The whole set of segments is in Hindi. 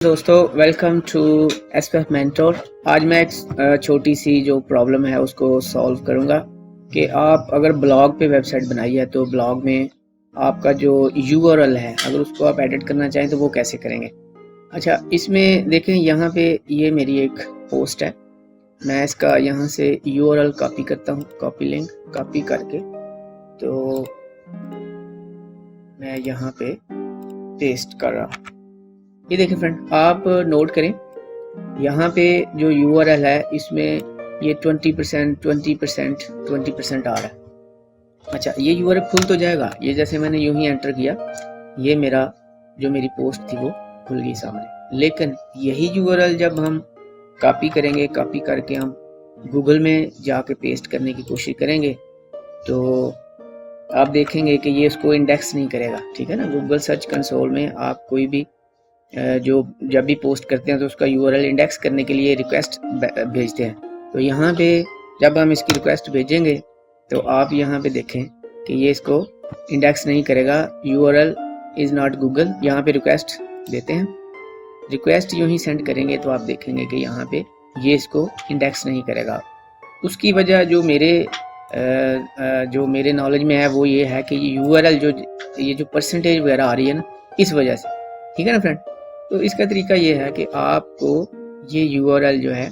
दोस्तों वेलकम टू एसपीएफ मेंटोर। आज मैं एक छोटी सी जो प्रॉब्लम है उसको सॉल्व करूंगा कि आप अगर ब्लॉग पे वेबसाइट बनाई है तो ब्लॉग में आपका जो यूआरएल है अगर उसको आप एडिट करना चाहें तो वो कैसे करेंगे। अच्छा, इसमें देखें यहाँ पे ये मेरी एक पोस्ट है। मैं इसका यहाँ से यूआरएल कॉपी करता हूँ, कॉपी लिंक कॉपी करके तो मैं यहाँ पे पेस्ट कर रहा हूँ। ये देखिए फ्रेंड, आप नोट करें यहाँ पे जो यूआरएल है इसमें ये 20% आ रहा है। अच्छा, ये यूआरएल खुल तो जाएगा, ये जैसे मैंने यूं ही एंटर किया ये मेरी पोस्ट थी वो खुल गई सामने। लेकिन यही यूआरएल जब हम कॉपी करेंगे, कॉपी करके हम गूगल में जाके पेस्ट करने की कोशिश करेंगे तो आप देखेंगे कि ये इसको इंडेक्स नहीं करेगा। ठीक है ना, गूगल सर्च कंसोल में आप कोई भी जो जब भी पोस्ट करते हैं तो उसका यूआरएल इंडेक्स करने के लिए रिक्वेस्ट भेजते हैं। तो यहाँ पे जब हम इसकी रिक्वेस्ट भेजेंगे तो आप यहाँ पे देखें कि ये इसको इंडेक्स नहीं करेगा। यूआरएल इज़ नॉट गूगल, यहाँ पे रिक्वेस्ट देते हैं, रिक्वेस्ट यूँ ही सेंड करेंगे तो आप देखेंगे कि यहाँ पे ये इसको इंडेक्स नहीं करेगा। उसकी वजह जो मेरे नॉलेज में है वो ये है कि यूआरएल ये जो परसेंटेज वगैरह आ रही है ना, इस वजह से। ठीक है ना फ्रेंड, तो इसका तरीका ये है कि आपको ये यूआरएल जो है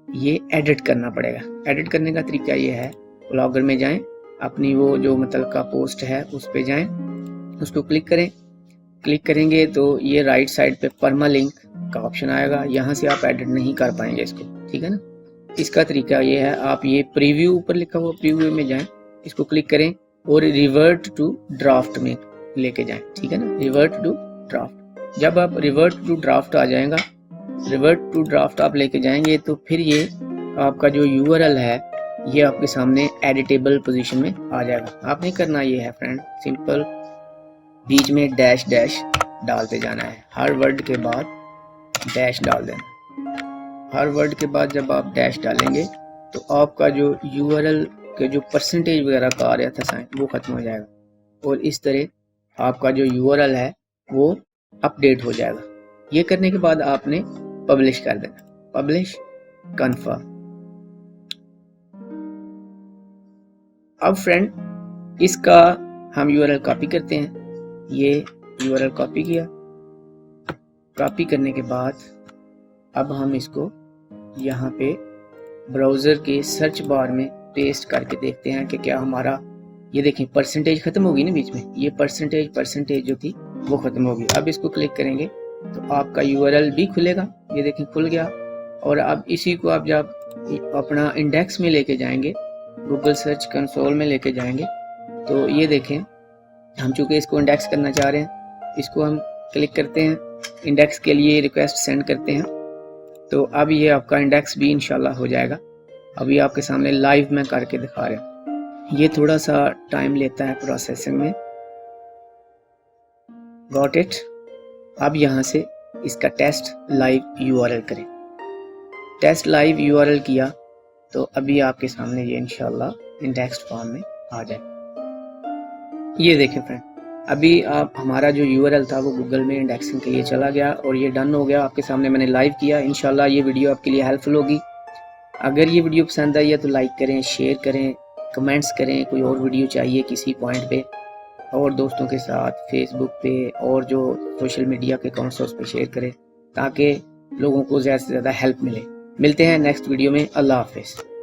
ये एडिट करना पड़ेगा। एडिट करने का तरीका ये है, ब्लॉगर में जाएं, अपनी वो जो मतलब का पोस्ट है उस पे जाएं, उसको क्लिक करें। क्लिक करेंगे तो ये राइट साइड पे परमालिंक का ऑप्शन आएगा, यहाँ से आप एडिट नहीं कर पाएंगे इसको। ठीक है ना, इसका तरीका ये है, आप ये प्रीव्यू ऊपर लिखा हुआ प्रीव्यू में जाएं, इसको क्लिक करें और रिवर्ट टू ड्राफ्ट में लेके जाएं। ठीक है ना, रिवर्ट टू ड्राफ्ट। जब आप रिवर्ट टू ड्राफ्ट आ जाएगा, रिवर्ट टू ड्राफ्ट आप लेके जाएंगे तो फिर ये आपका जो यूआरएल है ये आपके सामने एडिटेबल पोजीशन में आ जाएगा। आपने करना ये है फ्रेंड, सिंपल बीच में डैश डैश डालते जाना है, हर वर्ड के बाद डैश डाल देना। हर वर्ड के बाद जब आप डैश डालेंगे तो आपका जो यूआरएल के जो परसेंटेज वगैरह का आ रहा था साइन वो खत्म हो जाएगा और इस तरह आपका जो यूआरएल है वो अपडेट हो जाएगा। ये करने के बाद आपने पब्लिश कर देना, पब्लिश कंफर्म। अब फ्रेंड इसका हम यूआरएल कॉपी करते हैं। ये यूआरएल कॉपी किया, कॉपी करने के बाद अब हम इसको यहाँ पे ब्राउज़र के सर्च बार में पेस्ट करके देखते हैं कि क्या हमारा, ये देखें परसेंटेज खत्म होगी ना बीच में, ये परसेंटेज जो थी वो खत्म होगी। अब इसको क्लिक करेंगे तो आपका यूआरएल भी खुलेगा, ये देखें खुल गया। और अब इसी को आप जब अपना इंडेक्स में लेके जाएंगे, गूगल सर्च कंसोल में लेके जाएंगे तो ये देखें हम चूँकि इसको इंडेक्स करना चाह रहे हैं, इसको हम क्लिक करते हैं, इंडेक्स के लिए रिक्वेस्ट सेंड करते हैं तो अब ये आपका इंडेक्स भी इंशाल्लाह हो जाएगा। अभी आपके सामने लाइव में करके दिखा रहे हैं, ये थोड़ा सा टाइम लेता है प्रोसेसिंग में। Got it. अब यहाँ से इसका टेस्ट लाइव यूआरएल करें। टेस्ट लाइव यूआरएल किया तो अभी आपके सामने ये इंशाल्लाह इंडेक्स्ड फॉर्म में आ जाए। ये देखें फ्रेंड, अभी आप हमारा जो यूआरएल था वो गूगल में इंडेक्सिंग के लिए चला गया और ये डन हो गया। आपके सामने मैंने लाइव किया। इंशाल्लाह ये वीडियो आपके लिए हेल्पफुल होगी। अगर ये वीडियो पसंद आई है तो लाइक करें, शेयर करें, कमेंट्स करें, कोई और वीडियो चाहिए किसी पॉइंट पे, और दोस्तों के साथ फेसबुक पे और जो सोशल मीडिया के अकाउंट्स उस पर शेयर करें ताकि लोगों को ज़्यादा से ज़्यादा हेल्प मिले। मिलते हैं नेक्स्ट वीडियो में। अल्लाह हाफिज़।